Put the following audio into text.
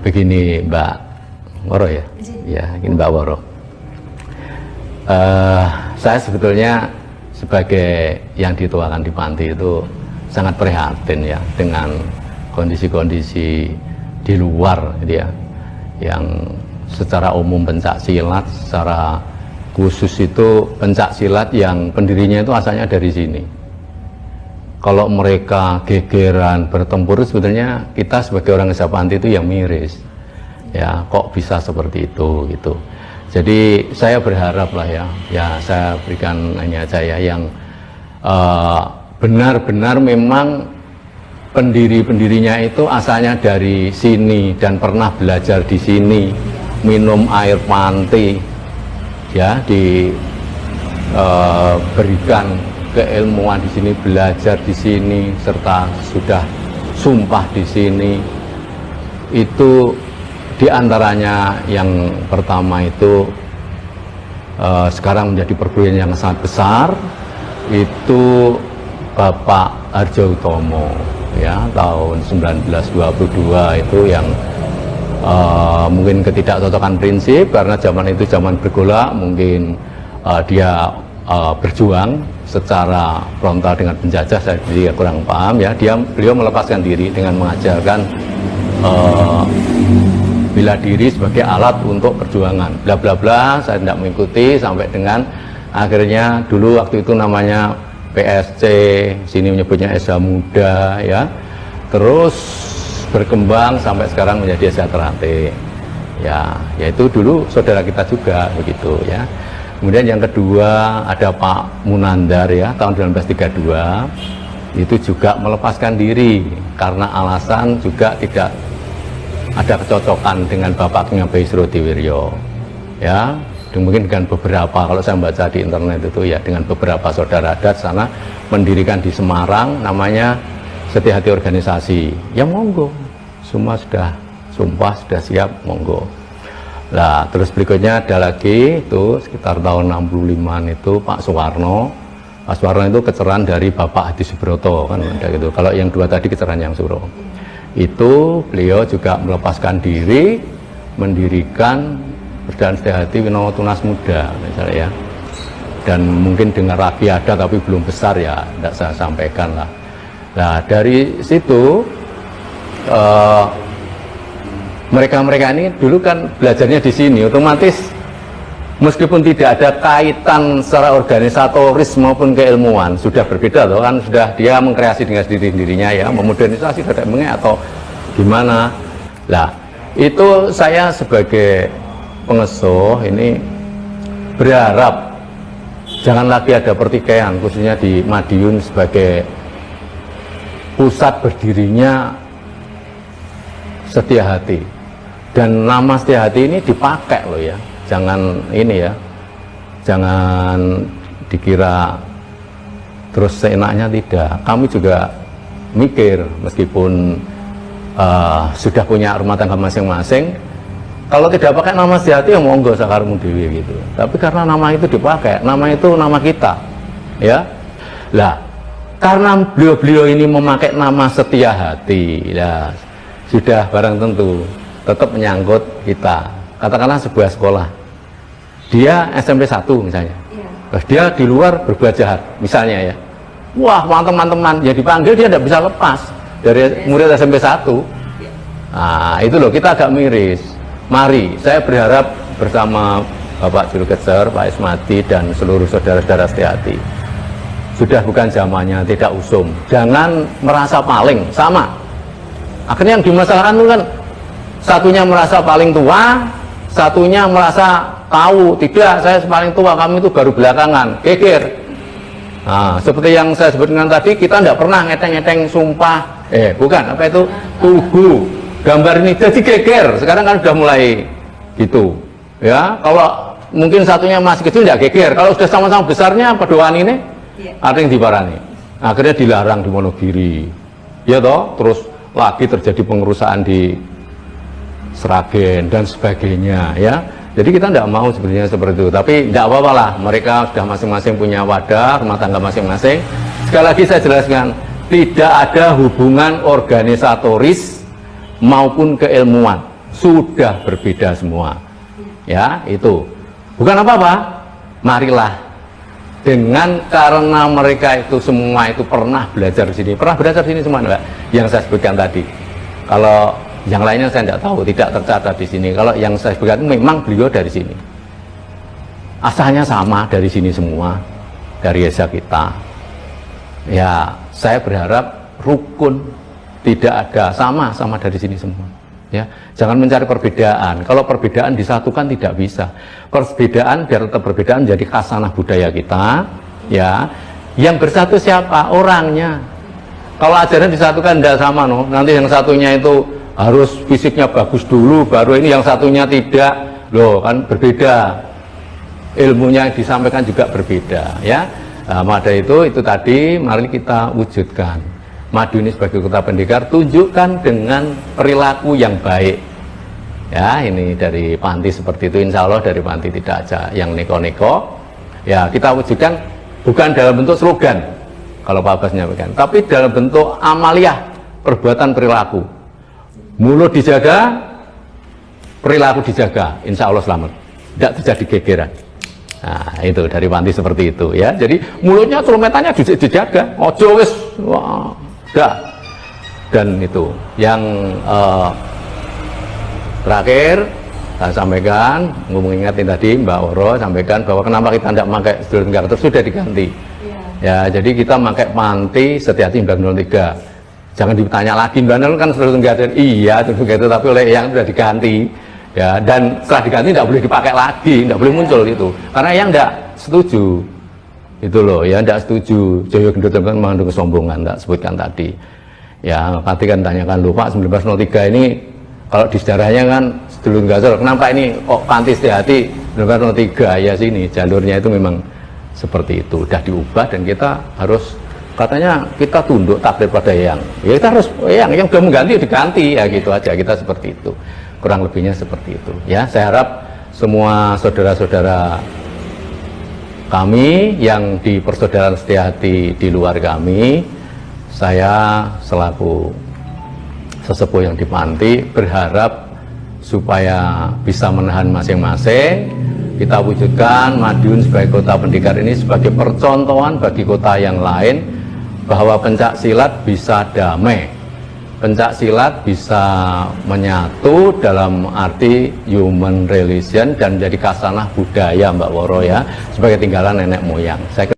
Begini Mbak Woro ya, ya ini Mbak Woro. Saya sebetulnya sebagai yang dituakan di panti itu sangat prihatin ya dengan kondisi-kondisi di luar gitu ya, yang secara umum pencak silat, secara khusus itu pencak silat yang pendirinya itu asalnya dari sini. Kalau mereka gegeran bertempur, sebetulnya kita sebagai orang desa panti itu yang miris ya, kok bisa seperti itu gitu. Jadi saya berharap lah ya saya berikan hanya saya yang benar-benar memang pendiri-pendirinya itu asalnya dari sini dan pernah belajar di sini, minum air panti ya, diberikan keilmuan di sini, belajar di sini, serta sudah sumpah di sini. Itu diantaranya yang pertama itu sekarang menjadi perguruan yang sangat besar, itu Bapak Harjo Utomo ya, tahun 1922 itu yang mungkin ketidakcocokan prinsip karena zaman itu zaman bergolak, mungkin dia berjuang secara frontal dengan penjajah, saya jadi kurang paham ya. Beliau melepaskan diri dengan mengajarkan bela diri sebagai alat untuk perjuangan, bla bla bla. Saya tidak mengikuti sampai dengan akhirnya dulu waktu itu namanya PSC, sini menyebutnya Esa Muda ya, terus berkembang sampai sekarang menjadi Esa Terate ya, yaitu dulu saudara kita juga begitu ya. Kemudian yang kedua ada Pak Munandar ya, tahun 1932 itu juga melepaskan diri karena alasan juga tidak ada kecocokan dengan bapaknya Baisro Diwiryo ya. Dan mungkin dengan beberapa, kalau saya baca di internet itu ya, dengan beberapa saudara adat sana mendirikan di Semarang namanya Setia Hati Organisasi ya, monggo semua sudah sumpah, sudah siap, monggo. Nah, terus berikutnya ada lagi itu sekitar tahun 65 itu Pak Suwarno. Pak Suwarno itu keceran dari Bapak Hadi Subroto kan ada gitu. Kalau yang dua tadi keceran yang Suro. Itu beliau juga melepaskan diri mendirikan Persaudaraan Setia Hati Winomo Tunas Muda misalnya ya. Dan mungkin dengar lagi ada tapi belum besar ya, tidak saya sampaikan lah. Nah, dari situ mereka-mereka ini dulu kan belajarnya di sini, otomatis meskipun tidak ada kaitan secara organisatoris maupun keilmuan, sudah berbeda loh kan, sudah dia mengkreasi dengan sendiri-sendirinya ya, memodernisasi atau gimana. Lah, itu saya sebagai pengasuh ini berharap jangan lagi ada pertikaian, khususnya di Madiun sebagai pusat berdirinya Setia Hati. Dan nama Setia Hati ini dipakai loh ya, jangan ini ya, jangan dikira terus seenaknya, tidak. Kami juga mikir meskipun sudah punya rumah tangga masing-masing, kalau tidak pakai nama Setia Hati ya monggo sakarmu dewi gitu. Tapi karena nama itu dipakai, nama itu nama kita ya. Lah, karena beliau-beliau ini memakai nama Setia Hati, ya sudah barang tentu tetap menyangkut kita. Katakanlah sebuah sekolah, dia SMP 1 misalnya, terus dia di luar berbuat jahat misalnya ya, wah teman-teman ya dipanggil, dia tidak bisa lepas dari murid SMP 1. Nah itu loh, kita agak miris. Mari, saya berharap bersama Bapak Juru Kecer, Pak Ismadi dan seluruh saudara-saudara Setia Hati, sudah bukan zamannya tidak usum, jangan merasa paling sama. Akhirnya yang dimasalahkan itu kan satunya merasa paling tua, satunya merasa tahu, tidak, saya paling tua, kamu itu baru belakangan, geger. Nah, seperti yang saya sebutkan tadi, kita tidak pernah ngeteng-ngeteng sumpah, bukan, apa itu, tugu, gambar ini, jadi geger, sekarang kan sudah mulai gitu. Ya, kalau mungkin satunya masih kecil tidak geger, kalau sudah sama-sama besarnya, pedoan ini, ada yang dibarani. Akhirnya dilarang di Wonogiri, ya toh, terus lagi terjadi pengerusakan di Sragen dan sebagainya ya. Jadi kita tidak mau sebetulnya seperti itu, tapi tidak apa-apa lah, mereka sudah masing-masing punya wadah, rumah tangga masing-masing. Sekali lagi saya jelaskan, tidak ada hubungan organisatoris maupun keilmuan. sudah berbeda semua. Ya, itu bukan apa-apa. Marilah, dengan karena mereka itu semua itu pernah belajar di sini, semua, Mbak, yang saya sebutkan tadi. Kalau yang lainnya saya tidak tahu, tidak tercatat di sini. Kalau yang saya sebutkan memang beliau dari sini, asalnya sama dari sini semua, dari desa kita. Ya, saya berharap rukun, tidak ada sama dari sini semua. Ya, jangan mencari perbedaan. Kalau perbedaan disatukan tidak bisa. Perbedaan biar tetap perbedaan jadi khasanah budaya kita. Ya, yang bersatu siapa? Orangnya. Kalau ajaran disatukan tidak sama, no. Nanti yang satunya itu harus fisiknya bagus dulu, baru ini yang satunya tidak, loh kan berbeda. Ilmunya yang disampaikan juga berbeda, ya. Nah, maka itu tadi mari kita wujudkan. Madiun ini sebagai kota pendekar, tunjukkan dengan perilaku yang baik. Ya, ini dari Panti seperti itu, insya Allah dari Panti tidak aja yang neko-neko. Ya, kita wujudkan bukan dalam bentuk slogan, kalau Pak Abbas menyampaikan, tapi dalam bentuk amaliyah, perbuatan perilaku. Mulut dijaga, perilaku dijaga, insya Allah selamat, tidak terjadi gegeran. Nah, itu dari Panti seperti itu, ya. Jadi mulutnya, celumetannya dijaga, ojo wis, wah, dah. Dan itu yang terakhir saya sampaikan, mengingatin tadi Mbak Oro sampaikan bahwa kenapa kita tidak pakai sedulur tenggar terus sudah diganti. Ya, jadi kita pakai Panti Setiati 1903. Jangan ditanya lagi, Mbak kan sedulur tenggar. Iya, itu gitu, tapi oleh yang sudah diganti. Ya, dan setelah diganti tidak boleh dipakai lagi, tidak boleh muncul itu. Karena yang tidak setuju. Itu loh, ya tidak setuju. Joyo Gendut kan mengandung kesombongan, tidak sebutkan tadi. Ya, nanti kan tanyakan, lupa 1903 ini kalau di sejarahnya kan sedulur Gasol, kenapa ini kok Panti Setiati 1903? Ya sini jalurnya itu memang seperti itu, udah diubah dan kita harus, katanya kita tunduk taklid pada yang, ya kita harus yang sudah mengganti ya diganti, ya gitu aja, kita seperti itu, kurang lebihnya seperti itu. Ya, saya harap semua saudara-saudara kami yang di persaudaraan Setiati di luar kami, saya selaku sesepuh yang di Panti berharap supaya bisa menahan masing-masing. Kita wujudkan Madiun sebagai kota pendekar ini sebagai percontohan bagi kota yang lain bahwa pencak silat bisa damai, pencak silat bisa menyatu dalam arti human religion dan menjadi kasanah budaya, Mbak Woro, ya, sebagai tinggalan nenek moyang. Saya